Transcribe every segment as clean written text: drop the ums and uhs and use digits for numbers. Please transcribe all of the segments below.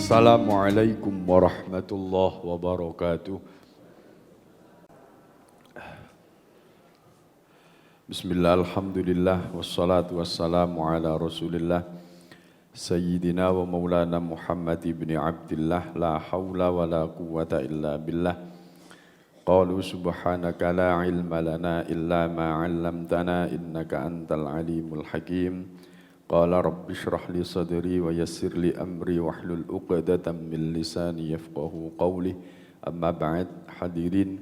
Assalamualaikum warahmatullahi wabarakatuh. Bismillah, alhamdulillah, wassalatu wassalamu ala rasulillah Sayyidina wa maulana Muhammad ibn Abdillah. La hawla wa la quwwata illa billah. Qalu subhanaka la ilma lana illa ma 'allamtana innaka antal alimul hakim. Qala rabbi shrah li sadri wa yassir li amri wahlul 'uqdatam min lisani yafqahu qawli. Amma ba'd, hadirin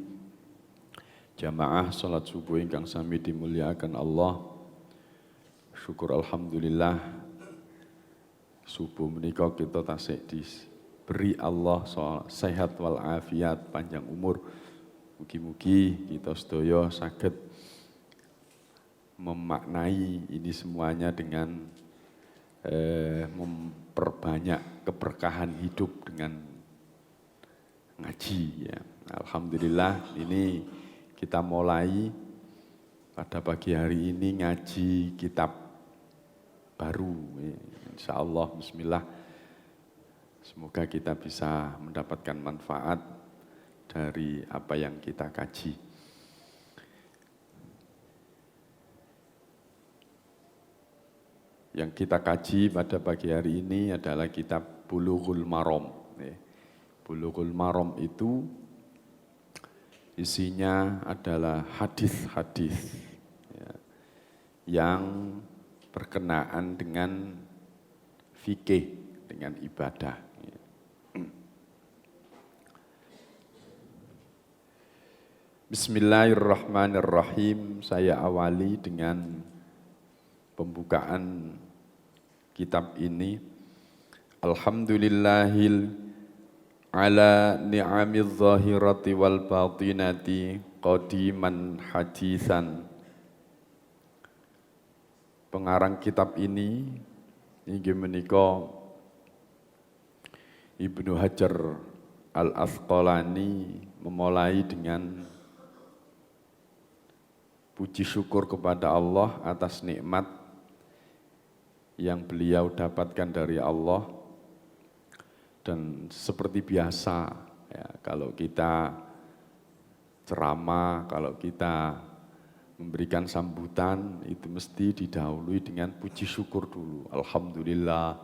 jamaah salat subuh ingkang sami dimulyakaken Allah. Syukur alhamdulillah subuh menika kita tasik diberi Allah sehat wal afiat, panjang umur. Mugi-mugi kita sedaya saged memaknai ini semuanya dengan memperbanyak keberkahan hidup dengan ngaji ya. Alhamdulillah ini kita mulai pada pagi hari ini ngaji kitab baru ya. Insyaallah bismillah. Semoga kita bisa mendapatkan manfaat dari apa yang kita kaji. Yang kita kaji pada pagi hari ini adalah kitab Bulughul Maram. Bulughul Maram itu isinya adalah hadis-hadis ya, yang berkenaan dengan fikih, dengan ibadah. Bismillahirrahmanirrahim. Saya awali dengan pembukaan kitab ini. Alhamdulillahil ala ni'amiz zahirati wal batinati qadiman hadisan. Pengarang kitab ini inggih menika Ibnu Hajar Al-Asqalani memulai dengan puji syukur kepada Allah atas nikmat yang beliau dapatkan dari Allah. Dan seperti biasa ya, kalau kita ceramah, kalau kita memberikan sambutan itu mesti didahului dengan puji syukur dulu. Alhamdulillah.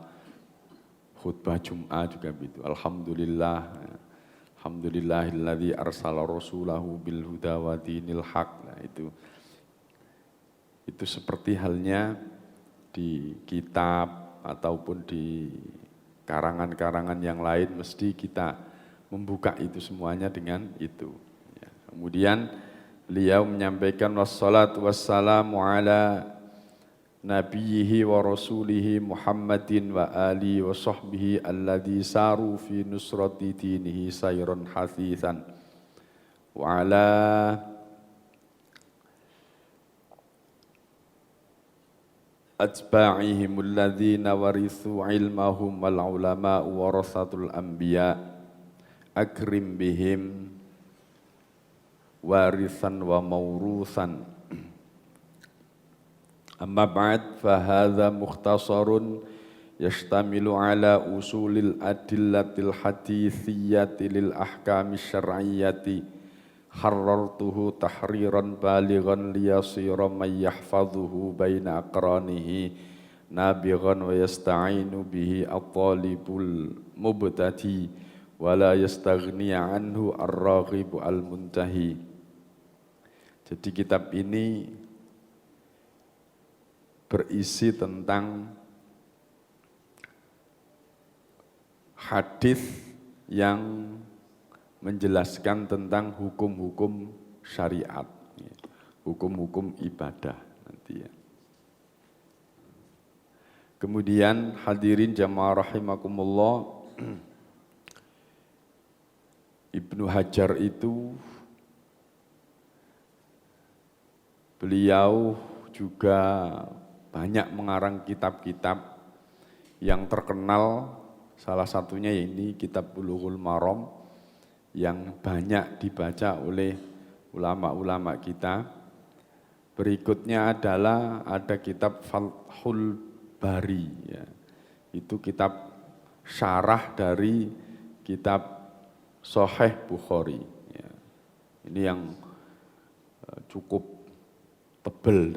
Khutbah Jum'ah juga begitu. Alhamdulillah. Alhamdulillahilladzi arsala rasulahu bil huda wa dinil haq. Nah, itu seperti halnya di kitab ataupun di karangan-karangan yang lain mesti kita membuka itu semuanya dengan itu. Ya. Kemudian beliau menyampaikan wassalatu wassalamu ala nabiyhi wa rasulihi Muhammadin wa ali wa sahbihi alladhi saru fi nusrati dinihi sayran hasithan wa ala atba'ihim alladhina warithu ilmahum wal ulama warasatul anbiya akrim bihim warisan wa maurusan. Amma ba'd fa hadha mukhtasarun yashtamilu ala usulil adillatil hadithiyyati lil ahkami syar'iyyati harrartuhu tahriran balighan liyasira man yahfazuhu baina aqranihi nabighan wa yasta'inu bihi at-talibul mubtadi wa la yastaghni anhu ar-raghibu al-muntahi. Jadi kitab ini berisi tentang hadis yang menjelaskan tentang hukum-hukum syariat, hukum-hukum ibadah nanti ya. Kemudian hadirin jamaah rahimakumullah, Ibnu Hajar itu beliau juga banyak mengarang kitab-kitab yang terkenal, salah satunya ini kitab Bulughul Maram yang banyak dibaca oleh ulama-ulama kita. Berikutnya adalah ada kitab Fathul Bari ya. Itu kitab syarah dari kitab Sahih Bukhari. Ya. Ini yang cukup tebal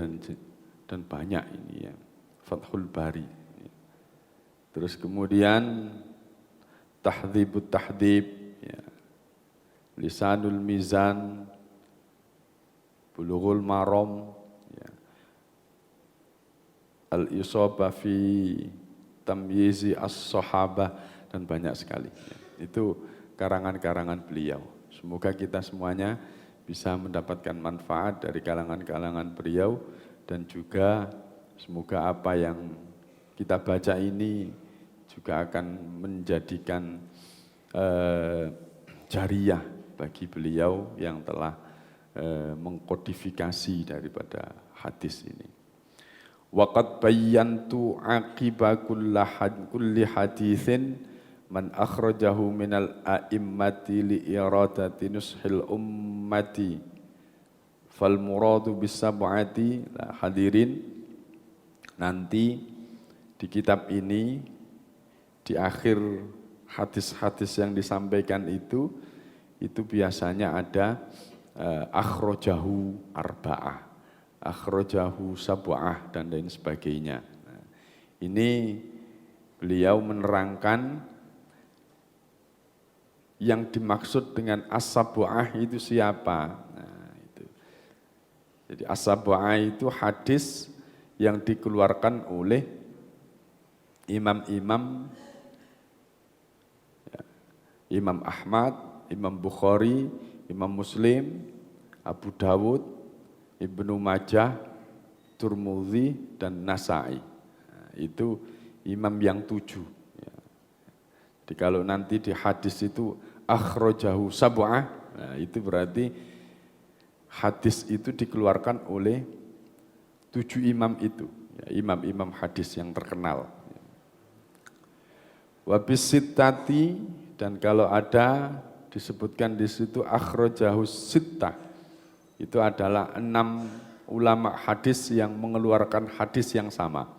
dan banyak ini ya, Fathul Bari. Terus kemudian Tahdzibut Tahdzib, ya. Lisanul Mizan, Bulughul Maram, ya. Al-Isabah fi Tamyizi As-Sahabah, dan banyak sekali. Ya. Itu karangan-karangan beliau. Semoga kita semuanya bisa mendapatkan manfaat dari kalangan-kalangan beliau, dan juga semoga apa yang kita baca ini juga akan menjadikan jariyah bagi beliau yang telah mengkodifikasi daripada hadis ini. Waqad bayyantu aqiba kulli haditsin man akhrajahu minal a'immati li iradati nushil ummati fal muradu bis sab'ati. Hadirin, nanti di kitab ini, di akhir hadis-hadis yang disampaikan itu biasanya ada akhrajahu arba'ah, akhrajahu sab'ah, dan lain sebagainya. Nah, ini beliau menerangkan yang dimaksud dengan as-sab'ah itu siapa. Nah, itu. Jadi as-sab'ah itu hadis yang dikeluarkan oleh imam-imam, ya, Imam Ahmad, Imam Bukhari, Imam Muslim, Abu Dawud, Ibnu Majah, Tirmidzi, dan Nasa'i. Nah, itu imam yang 7. Ya. Jadi kalau nanti di hadis itu akhrajahu sab'ah, nah itu berarti hadis itu dikeluarkan oleh 7 imam itu, ya, imam-imam hadis yang terkenal. Wabis sittati, dan kalau ada disebutkan di situ akhrajahu sittah, itu adalah 6 ulama hadis yang mengeluarkan hadis yang sama.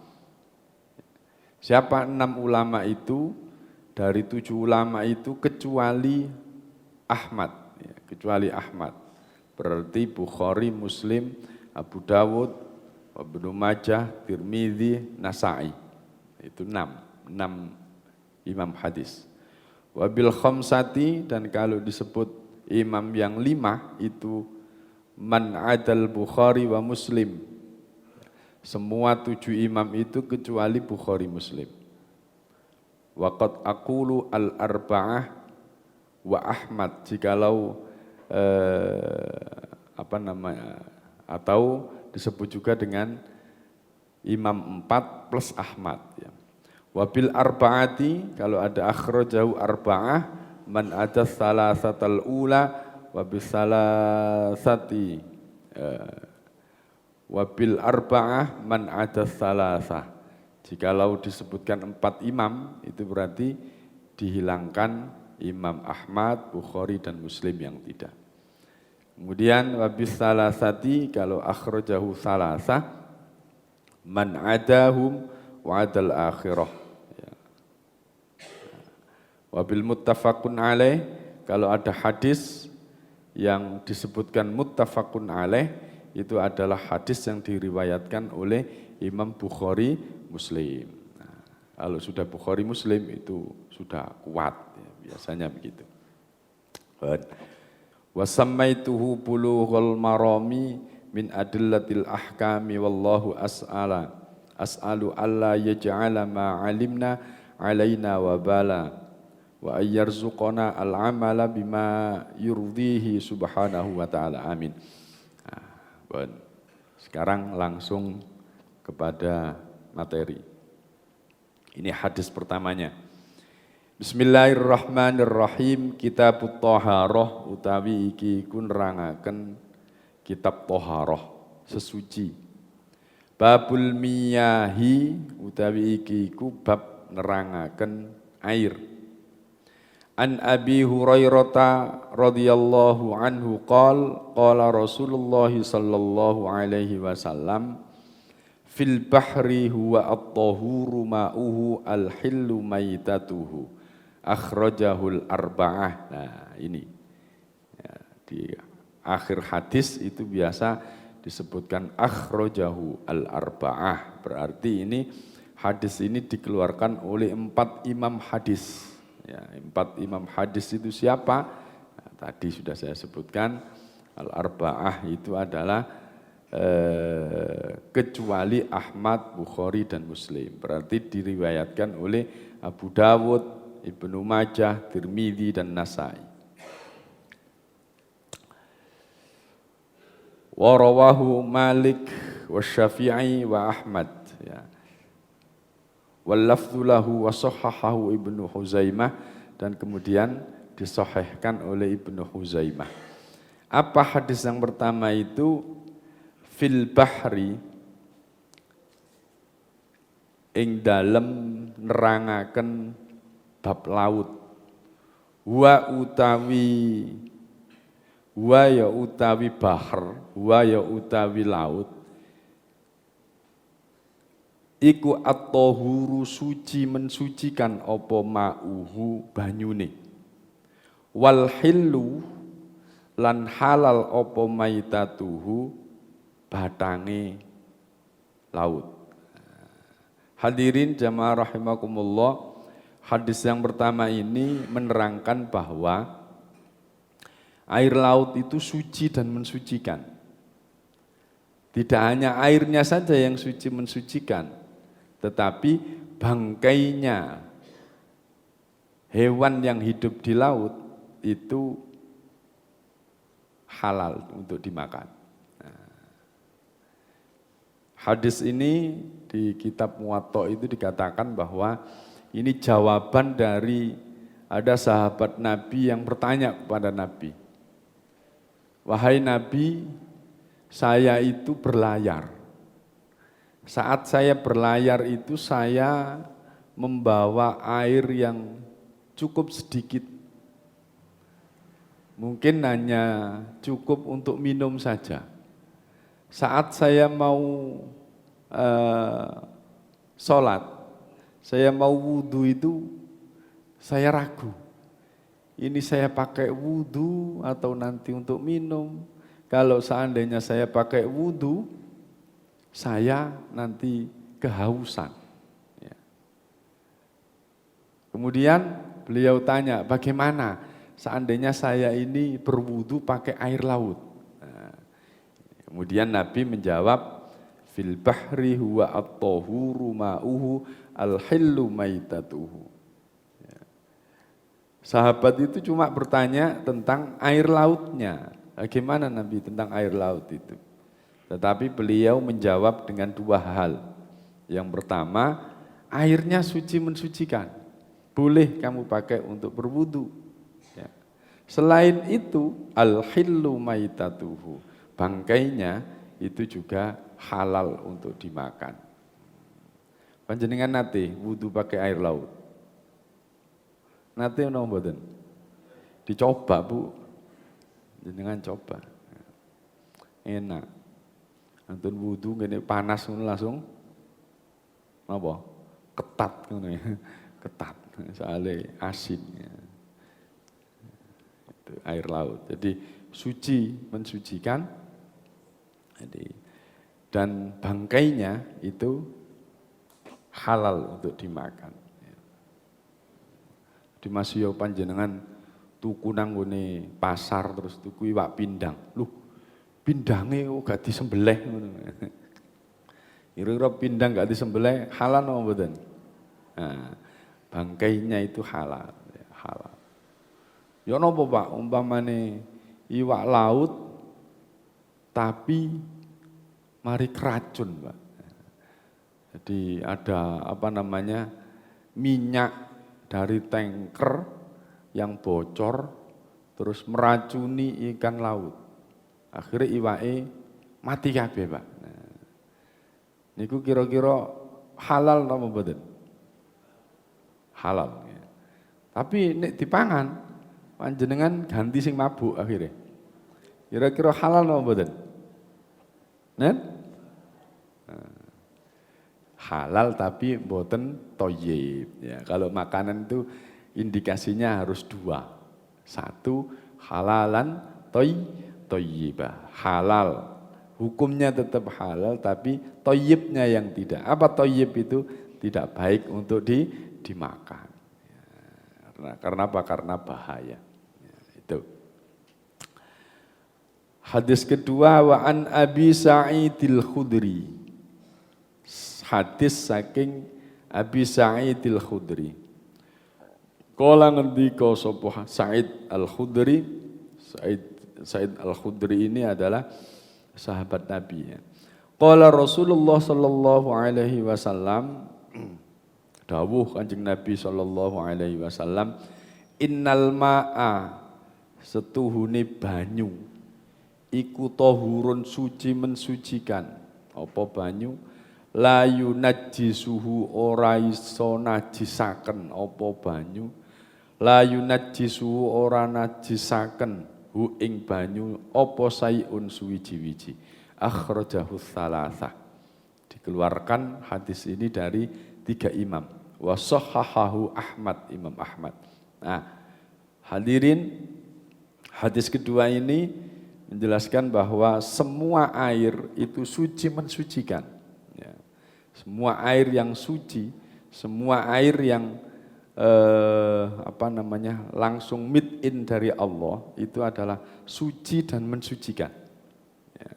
Siapa 6 ulama itu? Dari 7 ulama itu kecuali Ahmad, ya, kecuali Ahmad. Berarti Bukhari, Muslim, Abu Dawud, Ibnu Majah, Tirmidzi, Nasa'i. Itu 6 imam hadis. Wabil khamsati, dan kalau disebut imam yang 5 itu man adal Bukhari wa Muslim. Semua 7 imam itu kecuali Bukhari, Muslim. Waqad aqulu al-arba'ah wa Ahmad, jikalau atau disebut juga dengan imam 4 plus Ahmad, ya. Wabil arba'ati, kalau ada akhrajahu arba'ah man ada salasatal ula wabil salasati, wabil arba'ah man ada salasah. Jikalau disebutkan 4 imam, itu berarti dihilangkan Imam Ahmad, Bukhari, dan Muslim yang tidak. Kemudian wabil salasati, kalau akhrajahu salasah man adahum wa adal akhirah. Wabil muttafaqun alaih, kalau ada hadis yang disebutkan muttafaqun alaih, itu adalah hadis yang diriwayatkan oleh Imam Bukhari, Muslim. Nah, kalau sudah Bukhari, Muslim itu sudah kuat, ya, biasanya begitu. Wa sammaituhu bulughul marami min adillatil ahkami wallahu as'alu alla yaj'ala ma 'alimna 'alaina wa bala wa ayyarzuqana al-amala bima yurdihi subhanahu wa ta'ala, amin. Nah, sekarang langsung kepada materi. Ini hadis pertamanya. Bismillahirrahmanirrahim. Kitabut Thaharah, utawi iki ku nerangaken kitab Thaharah, sesuci. Babul miyahi, utawi iki ku bab nerangaken air. An Abi Hurairah radhiyallahu anhu qala Rasulullah sallallahu alaihi wasallam fil bahri huwa at-tahuru ma'uhu al-hillu maitatuhu akhrajahul arba'ah. Nah ini ya, di akhir hadis itu biasa disebutkan akhrajahu al-arba'ah, berarti ini hadis ini dikeluarkan oleh 4 imam hadis ya. 4 imam hadis itu siapa? Nah, tadi sudah saya sebutkan, al-arba'ah itu adalah kecuali Ahmad, Bukhari dan Muslim, berarti diriwayatkan oleh Abu Dawud, Ibnu Majah, Tirmidzi dan Nasai. Wa rawahu Malik wa Syafi'i wa Ahmad ya. Wal lafdzu lahu wa sahhahahu Ibnu Huzaimah, dan kemudian disahihkan oleh Ibnu Huzaimah. Apa hadis yang pertama itu? Fil bahri ing dalem nerangaken bab laut. Wa ya utawi bahr, wa ya utawi laut. Iku at-tahuru suci mensucikan apa ma'uhu banyune. Wal hillu lan halal apa maitatuhu batange laut. Hadirin jamaah rahimakumullah, hadis yang pertama ini menerangkan bahwa air laut itu suci dan mensucikan. Tidak hanya airnya saja yang suci mensucikan, tetapi bangkainya hewan yang hidup di laut itu halal untuk dimakan. Hadis ini di kitab Muwatta itu dikatakan bahwa ini jawaban dari ada sahabat Nabi yang bertanya kepada Nabi. Wahai Nabi, saya itu berlayar. Saat saya berlayar itu saya membawa air yang cukup sedikit. Mungkin hanya cukup untuk minum saja. Saat saya mau sholat, saya mau wudhu itu, saya ragu. Ini saya pakai wudhu atau nanti untuk minum. Kalau seandainya saya pakai wudhu, saya nanti kehausan. Ya. Kemudian beliau tanya, bagaimana seandainya saya ini berwudhu pakai air laut? Kemudian Nabi menjawab, fil bahri huwa at-tahuru ma'uhu al-hillu maitatuhu. Ya. Sahabat itu cuma bertanya tentang air lautnya. Bagaimana Nabi tentang air laut itu? Tetapi beliau menjawab dengan 2 hal. Yang pertama, airnya suci mensucikan. Boleh kamu pakai untuk berwudu. Ya. Selain itu, al-hillu maitatuhu. Bangkainya itu juga halal untuk dimakan. Panjenengan nate wudu pakai air laut. Nate ono mboten? Dicoba, Bu. Jenengan coba. Enak. Antun wudu ngene panas ngono langsung napa? Ketat ngono ya. Ketat. Soalnya asin ya. Itu air laut. Jadi suci mensucikan. Dan bangkainya itu halal untuk dimakan. Di masih panjenengan tuku nang ngene pasar terus tuku iwak pindang. Loh, pindange gak disembelih ngono. Kira-kira pindang gak disembelih halal apa mboten? Nah, bangkainya itu halal, ya, halal. Ya napa Pak, umpamane iwak laut tapi mari keracun, Pak. Jadi ada minyak dari tanker yang bocor terus meracuni ikan laut. Akhirnya iwake mati kabeh, Pak. Nah, niku kira-kira halal napa mboten? Halal. Ya. Tapi nek dipangan panjenengan ganti sing mabuk akhirnya. Kira-kira halal napa mboten? Nen? halal tapi mboten thayyib. Ya, kalau makanan itu indikasinya harus dua. Satu, halalan thayyibah. Halal. Hukumnya tetap halal tapi thayyibnya yang tidak. Apa thayyib itu? Tidak baik untuk dimakan. Ya, karena apa? Karena bahaya. Ya, itu. Hadis kedua, wa an Abi Sa'idil Khudri. Hadis saking Abi Sa'idil Khudri. Kala ngendika sapa Sa'id Al-Khudri. Sa'id Al-Khudri ini adalah sahabat Nabi ya. Qala Rasulullah sallallahu alaihi wasallam, dawuh Kanjeng Nabi sallallahu alaihi wasallam, innal ma'a setuhune banyu iku tahurun suci mensucikan. Apa banyu? La yunajjisuhu ora iso najisaken apa banyu. La yunajjisuhu ora najisaken hu ing banyu apa sayun suwiji-wiji. Akhrajahu tsalatsah. Dikeluarkan hadis ini dari 3 imam. Wa sahhahahu Ahmad, Imam Ahmad. Nah, hadirin, hadis kedua ini menjelaskan bahwa semua air itu suci mensucikan. Ya. Semua air yang suci, semua air yang langsung mid-in dari Allah itu adalah suci dan mensucikan. Ya.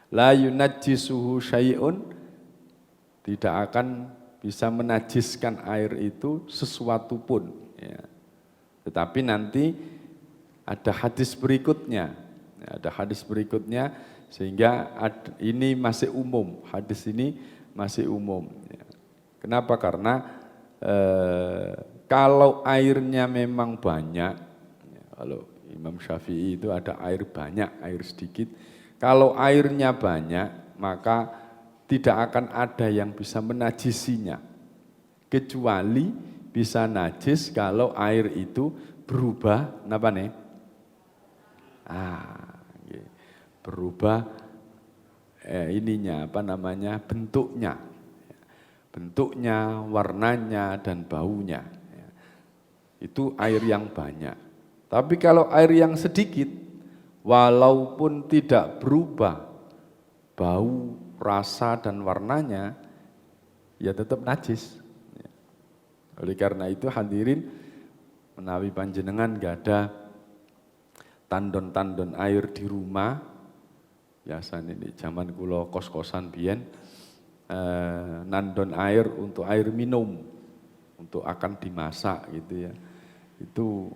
La yunajjisuhu syai'un, tidak akan bisa menajiskan air itu sesuatu pun. Ya. Tetapi nanti ada hadis berikutnya. Ada hadis berikutnya sehingga ini masih umum, hadis ini masih umum. Kenapa? Karena kalau airnya memang banyak, kalau Imam Syafi'i itu ada air banyak, air sedikit. Kalau airnya banyak, maka tidak akan ada yang bisa menajisinya. Kecuali bisa najis kalau air itu berubah, apa nih? Berubah bentuknya, warnanya dan baunya. Itu air yang banyak. Tapi kalau air yang sedikit, walaupun tidak berubah bau, rasa dan warnanya, ya tetap najis. Oleh karena itu hadirin, menawi panjenengan gak ada tandon-tandon air di rumah, biasanya ini zaman kula kos-kosan biyen, nandon air untuk air minum, untuk akan dimasak gitu ya, itu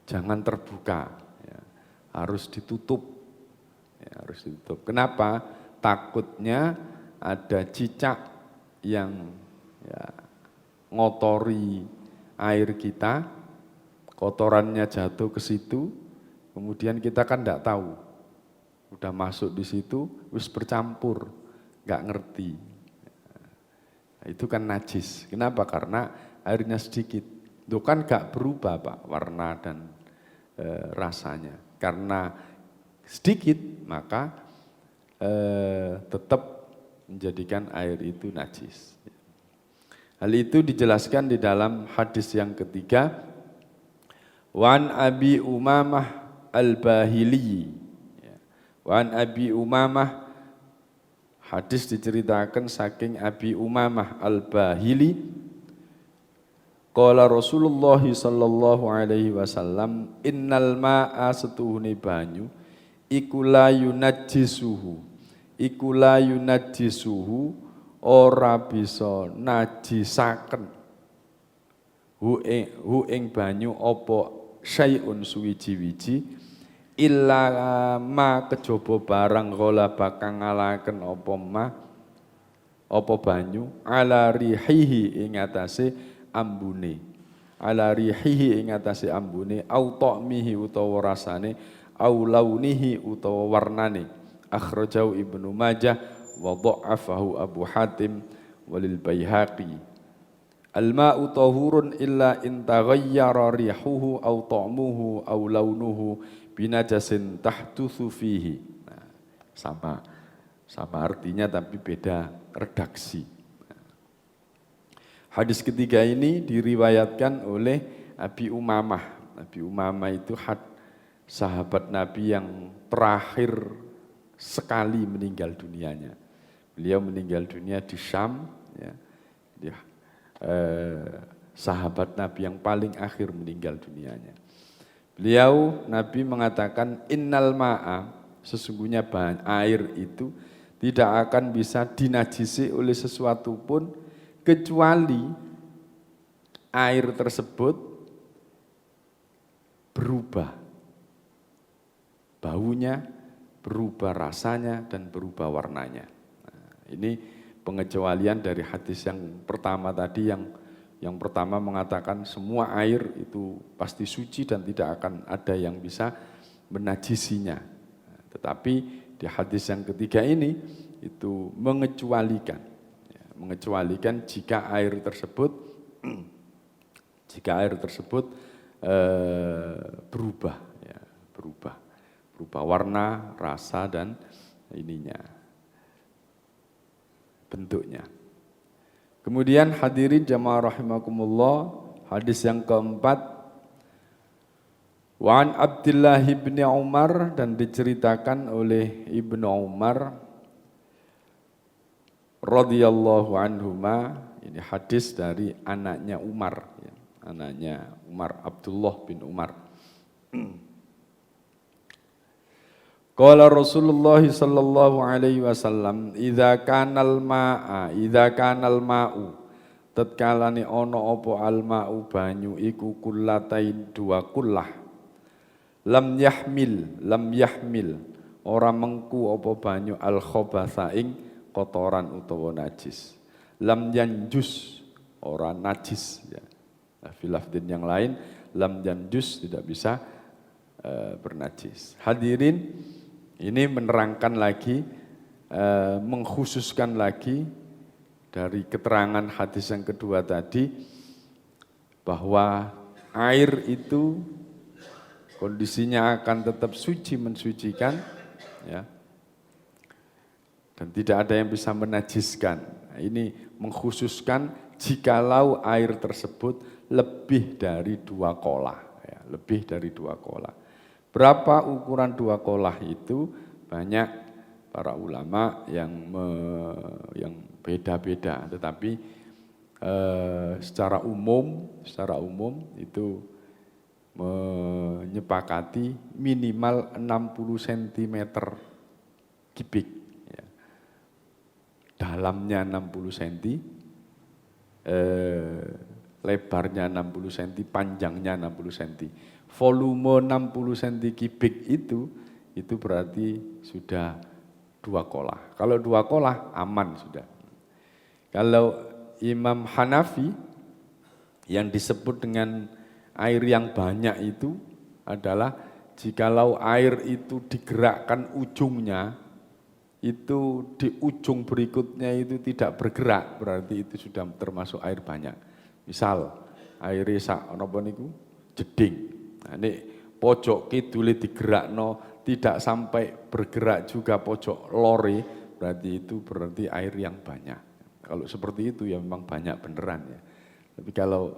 jangan terbuka, ya. Harus ditutup, ya, harus ditutup. Kenapa? Takutnya ada cicak yang ya, ngotori air kita, kotorannya jatuh ke situ, kemudian kita kan tidak tahu. Udah masuk di situ, wis bercampur, nggak ngerti. Nah, itu kan najis. Kenapa? Karena airnya sedikit. Itu kan nggak berubah Pak, warna dan rasanya. Karena sedikit, maka tetap menjadikan air itu najis. Hal itu dijelaskan di dalam hadis yang ketiga. Wan Abi Umamah Al-Bahili. Wan Abi Umamah, hadis diceritakan saking Abi Umamah Al-Bahili. Qala Rasulullah sallallahu alaihi wasallam, innal ma'a setuhune banyu iku la yunajjisuhu. Iku la yunajjisuhu, ora bisa najisaken hu ing banyu apa syai'un suwiji-wiji illa ma kejaba barang kala bakang ngalaken apa banyu ala rihihi ing atase ambune, ala rihihi ing atase ambune, au ta'mihi utawa rasane, au launihi utawa warnane. Akhrajahu Ibnu Majah wa dha'afahu Abu Hatim walil Baihaqi. Al-ma'u tahurun illa in taghayyara rihuhu au ta'muhu au launuhu binajasin tahtutsu fihi. Nah, sama artinya tapi beda redaksi. Hadis ketiga ini diriwayatkan oleh Abi Umamah. Abi Umamah itu sahabat Nabi yang terakhir sekali meninggal dunianya. Beliau meninggal dunia di Syam, ya. Dia, sahabat Nabi yang paling akhir meninggal dunianya. Beliau, Nabi mengatakan, innal ma'a, sesungguhnya bahan air itu tidak akan bisa dinajisi oleh sesuatu pun kecuali air tersebut berubah baunya, berubah rasanya, dan berubah warnanya. Nah, ini pengecualian dari hadis yang pertama tadi, yang pertama mengatakan semua air itu pasti suci dan tidak akan ada yang bisa menajisinya. Nah, tetapi di hadis yang ketiga ini itu mengecualikan jika air tersebut berubah, ya, berubah warna, rasa, dan bentuknya. Kemudian hadirin jamaah rahimakumullah, hadis yang keempat, wa an Abdullah bin Umar, dan diceritakan oleh Ibnu Umar radhiyallahu anhuma, ini hadis dari anaknya Umar, ya, anaknya Umar, Abdullah bin Umar. Qala Rasulullah sallallahu alaihi wasallam, idza kanal ma'u, tatkalane ana apa al ma'u banyu iku kullatain dua kullah, lam yahmil ora mengku apa banyu al khabatha ing kotoran utawa najis, lam yanjus ora najis, ya. Fi lafdin yang lain lam yanjus, tidak bisa bernajis. Hadirin, ini menerangkan lagi, mengkhususkan lagi dari keterangan hadis yang kedua tadi, bahwa air itu kondisinya akan tetap suci, mensucikan, ya, dan tidak ada yang bisa menajiskan. Ini mengkhususkan jikalau air tersebut lebih dari 2 kolah, ya, lebih dari 2 kolah. Berapa ukuran 2 kolah itu? Banyak para ulama yang beda-beda, tetapi secara umum itu menyepakati minimal 60 cm kubik, ya. Dalamnya 60 cm, lebarnya 60 cm, panjangnya 60 cm. Volume 60 cm kubik itu berarti sudah 2 kolah. Kalau 2 kolah aman sudah. Kalau Imam Hanafi yang disebut dengan air yang banyak itu adalah jikalau air itu digerakkan ujungnya, itu di ujung berikutnya itu tidak bergerak, berarti itu sudah termasuk air banyak. Misal air sak napa niku jeding. Nah, ini pojok kidule digerakno tidak sampai bergerak juga pojok lore, berarti air yang banyak. Kalau seperti itu ya memang banyak beneran, ya. Tapi kalau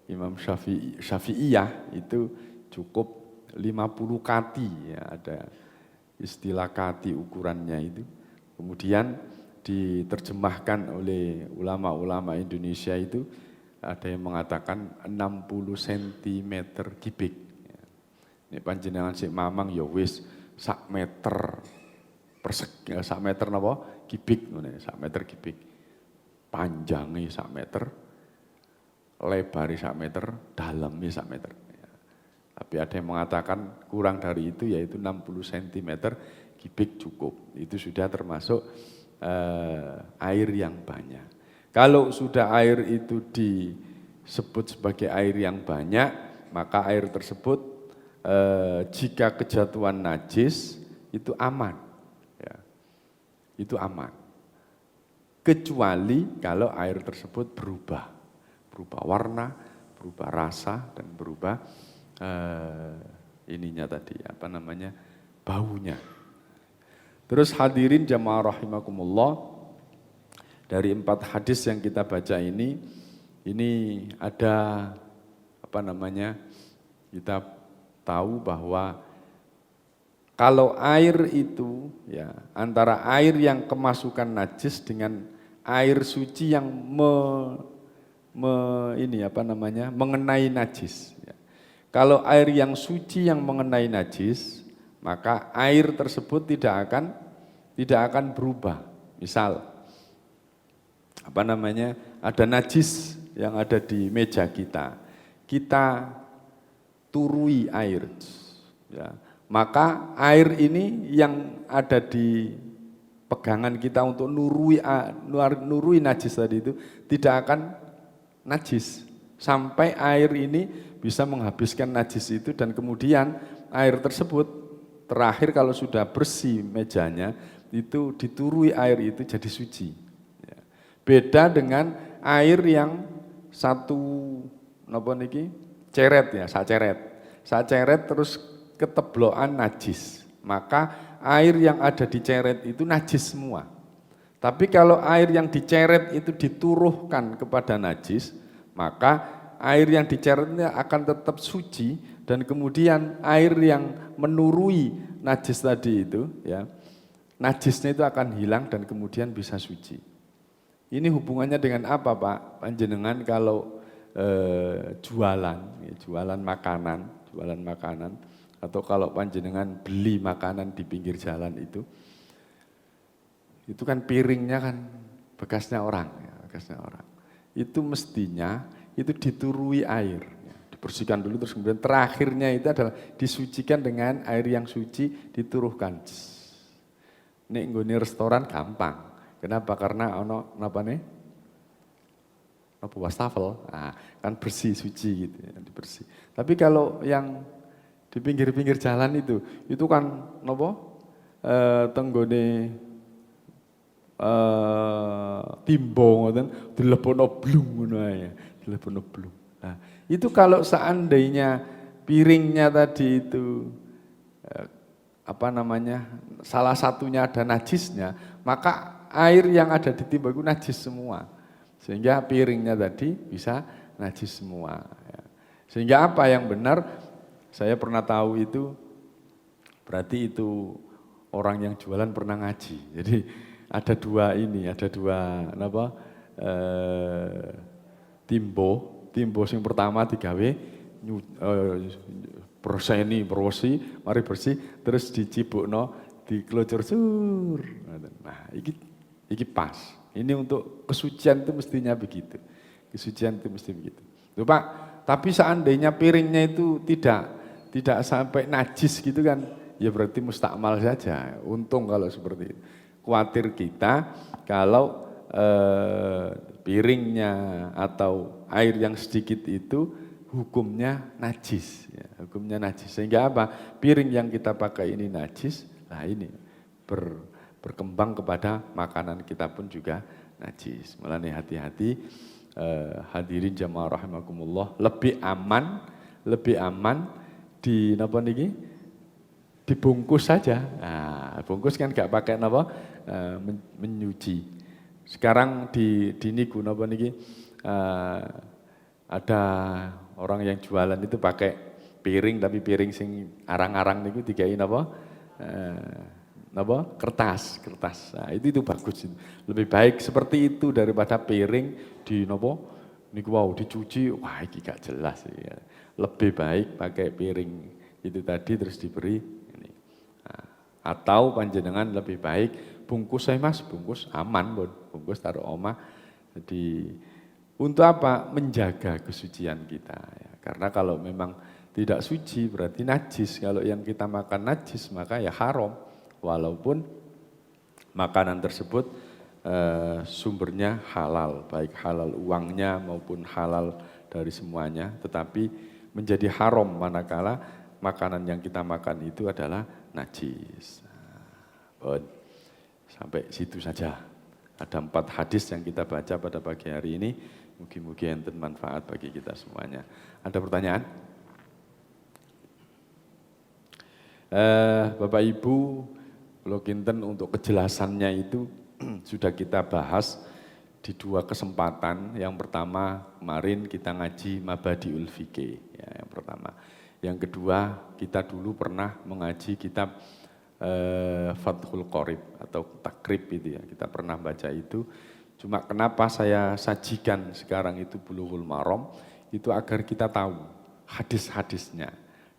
Imam Syafi'iyah itu cukup 50 kati, ya, ada istilah kati ukurannya itu. Kemudian diterjemahkan oleh ulama-ulama Indonesia itu, ada yang mengatakan 60 cm kubik. Ini panjenengan sik mamang ya wis sak meter persegi, sak meter napa? Kubik ngene, sak meter kubik. Panjangnya sak meter, lebarnya sak meter, dalamnya sak meter. Ya. Tapi ada yang mengatakan kurang dari itu, yaitu 60 cm kubik cukup. Itu sudah termasuk air yang banyak. Kalau sudah air itu disebut sebagai air yang banyak, maka air tersebut jika kejatuhan najis itu aman, ya. Itu aman. Kecuali kalau air tersebut berubah warna, berubah rasa, dan berubah baunya. Terus hadirin jamaah rahimakumullah, dari 4 hadis yang kita baca ini Ini ada apa namanya? Kita tahu bahwa kalau air itu ya antara air yang kemasukan najis dengan air suci yang mengenai najis. Ya. Kalau air yang suci yang mengenai najis, maka air tersebut tidak akan berubah. Misal ada najis yang ada di meja kita, kita turui air, ya. Maka air ini yang ada di pegangan kita untuk nurui najis tadi itu tidak akan najis sampai air ini bisa menghabiskan najis itu dan kemudian air tersebut terakhir kalau sudah bersih mejanya itu diturui air itu jadi suci. Beda dengan air yang satu ceret ya, saceret terus keteblokan najis. Maka air yang ada di ceret itu najis semua. Tapi kalau air yang diceret itu dituruhkan kepada najis, maka air yang diceretnya akan tetap suci dan kemudian air yang menurui najis tadi itu ya, najisnya itu akan hilang dan kemudian bisa suci. Ini hubungannya dengan apa Pak? Panjenengan kalau jualan makanan atau kalau panjenengan beli makanan di pinggir jalan itu kan piringnya kan bekasnya orang. Itu mestinya itu diturui air, dibersihkan dulu terus kemudian terakhirnya itu adalah disucikan dengan air yang suci dituruhkan. Nek nggone restoran gampang. Kenapa? Karena ono wastafel, kan bersih suci gitu ya, dibersih. Tapi kalau yang di pinggir-pinggir jalan itu kan tenggone timbo ngoten dilebono blung ngono ae, dilebono blung. Nah, itu kalau seandainya piringnya tadi itu salah satunya ada najisnya, maka air yang ada di timbo itu najis semua. Sehingga piringnya tadi bisa najis semua. Ya. Sehingga apa yang benar, saya pernah tahu itu, berarti itu orang yang jualan pernah ngaji. Jadi ada dua timbo yang pertama digawe bersih, mari bersih, terus dicibukno, dikelocor sur. Nah, iki pas. Ini untuk kesucian itu mestinya begitu. Kesucian itu mesti begitu. Loh Pak, tapi seandainya piringnya itu tidak sampai najis gitu kan, ya berarti mustakmal saja. Untung kalau seperti itu. Khawatir kita kalau piringnya atau air yang sedikit itu hukumnya najis. Ya, hukumnya najis. Sehingga apa? Piring yang kita pakai ini najis, nah ini berkembang kepada makanan kita pun juga najis. Mulane hati-hati hadirin jamaah rahimakumullah, lebih aman dibungkus saja. Nah, bungkus kan gak pakai menyuci. Sekarang di niku ada orang yang jualan itu pakai piring tapi piring sing arang-arang niku dikai kertas. Nah, itu bagus. Lebih baik seperti itu daripada piring dicuci, wah iki gak jelas ya. Lebih baik pakai piring itu tadi terus diberi ini. Nah, atau panjenengan lebih baik bungkus bungkus aman, bungkus taruh omah. Jadi untuk apa? Menjaga kesucian kita ya. Karena kalau memang tidak suci berarti najis. Kalau yang kita makan najis maka ya haram. Walaupun makanan tersebut sumbernya halal, baik halal uangnya maupun halal dari semuanya, tetapi menjadi haram manakala makanan yang kita makan itu adalah najis. Sampai situ saja. Ada 4 hadis yang kita baca pada pagi hari ini. Mugi-mugi enten manfaat bagi kita semuanya. Ada pertanyaan? Bapak Ibu, kalau kinten untuk kejelasannya itu sudah kita bahas di dua kesempatan. Yang pertama kemarin kita ngaji Mabadiul Fiqih, ya, yang pertama. Yang kedua kita dulu pernah mengaji kitab Fathul Qorib atau Takrib itu ya, kita pernah baca itu. Cuma kenapa saya sajikan sekarang itu Bulughul Maram, itu agar kita tahu hadis-hadisnya,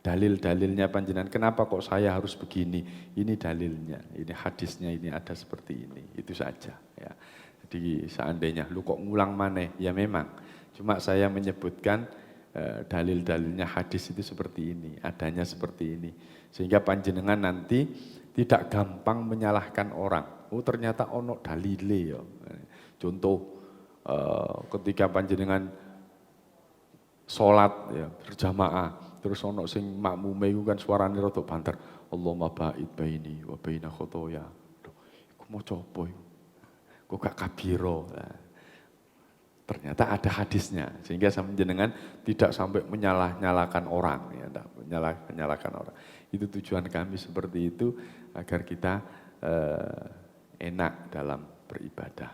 dalil-dalilnya panjenengan. Kenapa kok saya harus begini? Ini dalilnya, ini hadisnya, ini ada seperti ini. Itu saja ya. Jadi seandainya lu kok ngulang maneh, ya memang. Cuma saya menyebutkan dalil-dalilnya hadis itu seperti ini, adanya seperti ini. Sehingga panjenengan nanti tidak gampang menyalahkan orang. Oh ternyata ono dalile ya. Contoh ketika panjenengan sholat ya berjamaah, terus ono sing makmume iku kan suarane rada banter. Allahumma ba'id baini wa baina khotoya. Iku maca apa iku? Kok gak kabiro. Nah, ternyata ada hadisnya, sehingga panjenengan tidak sampai menyalah-nyalahkan orang, ya, menyalahkan orang. Itu tujuan kami seperti itu, agar kita enak dalam beribadah.